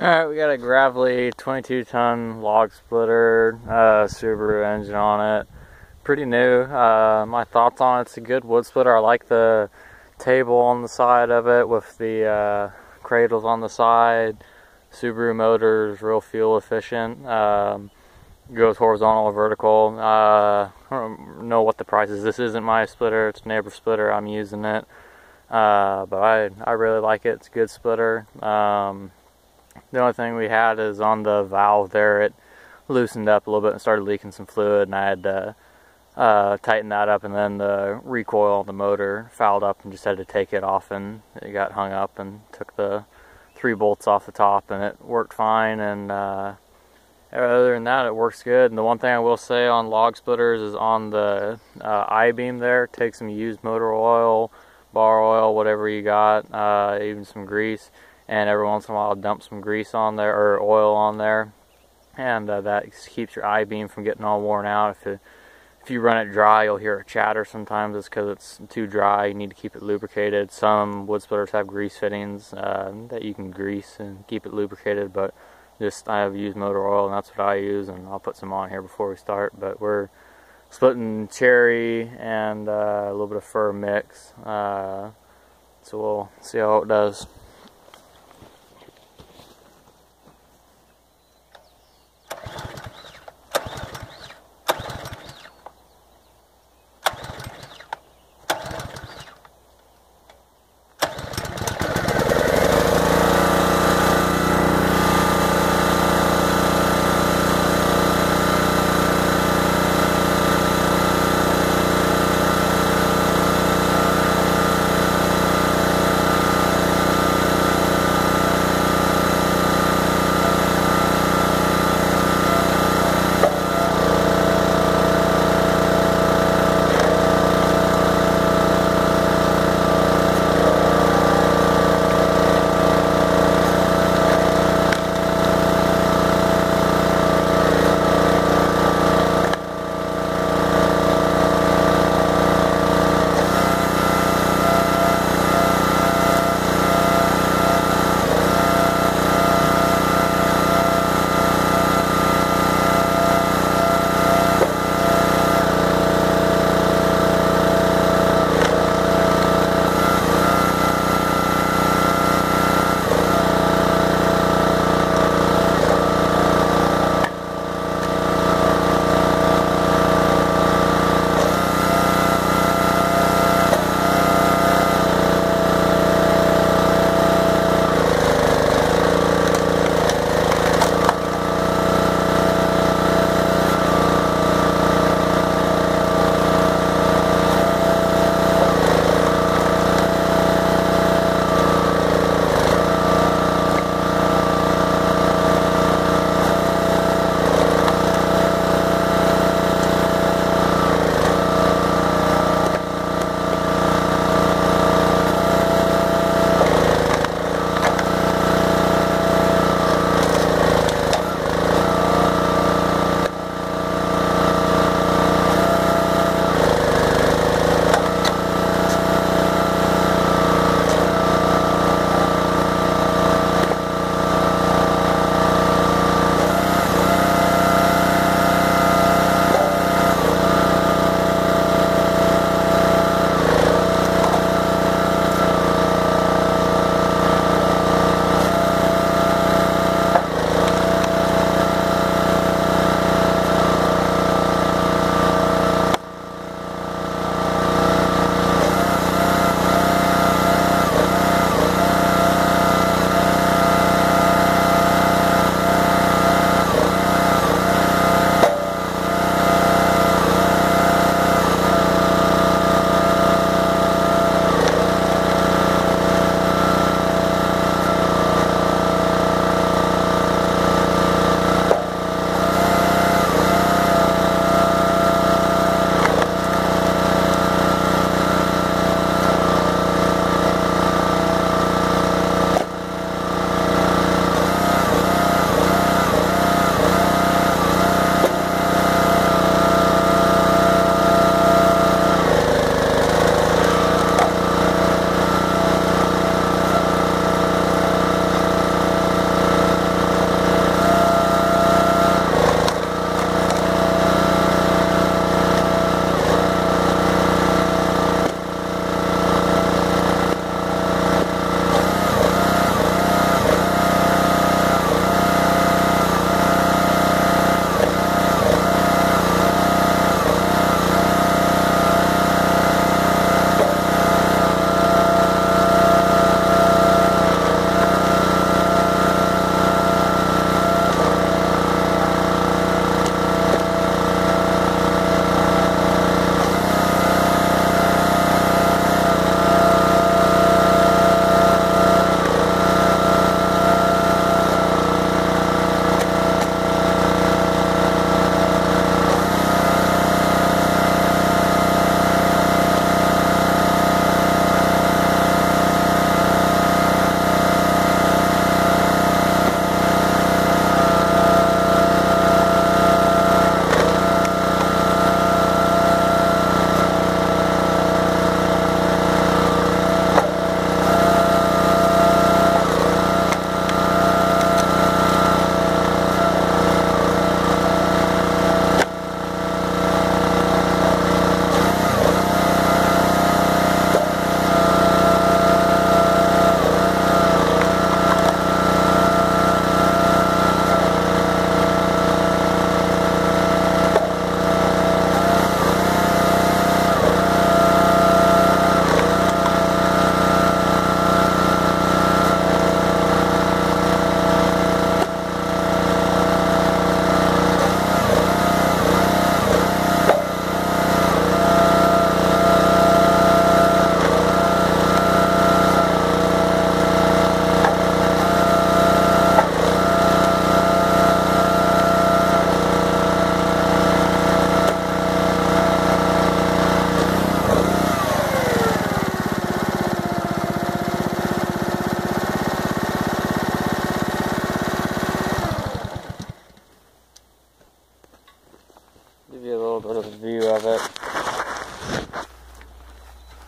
Alright, we got a Gravely 22-ton log splitter, Subaru engine on it. Pretty new. My thoughts on it's a good wood splitter. I like the table on the side of it with the cradles on the side. Subaru motors, real fuel efficient. Goes horizontal or vertical. I don't know what the price is. This isn't my splitter, it's a neighbor splitter. I'm using it. But I really like it. It's a good splitter. The only thing we had is on the valve there, it loosened up a little bit and started leaking some fluid, and I had to tighten that up, and then the recoil on the motor fouled up and just had to take it off, and it got hung up, and took the 3 bolts off the top, and it worked fine. And other than that, it works good. And the one thing I will say on log splitters is on the I-beam there, take some used motor oil, bar oil, whatever you got, even some grease, and every once in a while dump some grease on there, or oil on there, and that keeps your I-beam from getting all worn out. If you run it dry, you'll hear it chatter sometimes. It's because it's too dry. You need to keep it lubricated. Some wood splitters have grease fittings that you can grease and keep it lubricated, but I have used motor oil, and that's what I use, and I'll put some on here before we start. But we're splitting cherry and a little bit of fir mix, so we'll see how it does.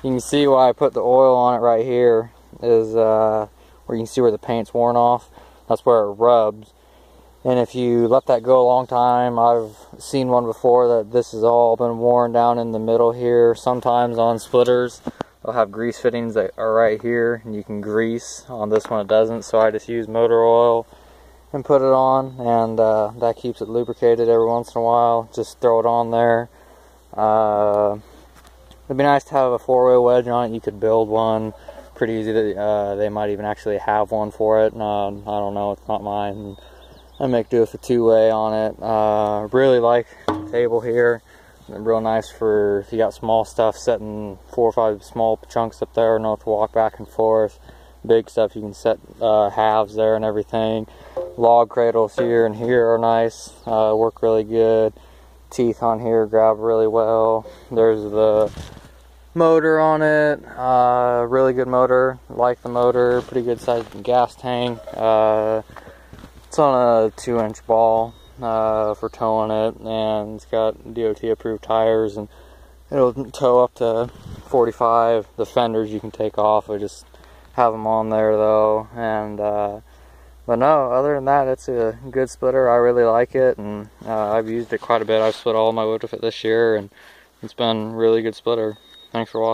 You can see why I put the oil on it right here is where you can see where the paint's worn off. That's where it rubs. And if you let that go a long time, I've seen one before that this has all been worn down in the middle here. Sometimes on splitters, they'll have grease fittings that are right here, and you can grease. On this one it doesn't, so I just use motor oil and put it on, and that keeps it lubricated every once in a while. Just throw it on there. It'd be nice to have a 4-way wedge on it. You could build one pretty easy. They might even actually have one for it. I don't know, it's not mine. I make do with a 2-way on it. Really like the table here. Real nice for if you got small stuff, setting 4 or 5 small chunks up there, no to walk back and forth. Big stuff you can set halves there and everything. Log cradles here and here are nice, work really good. Teeth on here grab really well. There's the motor on it, really good motor. Like the motor, pretty good sized gas tank. It's on a 2-inch ball for towing it, and it's got DOT approved tires, and it'll tow up to 45. The fenders you can take off. I just have them on there though, and but no, other than that, it's a good splitter. I really like it, and I've used it quite a bit. I've split all my wood with it this year, and it's been a really good splitter. Thanks for watching.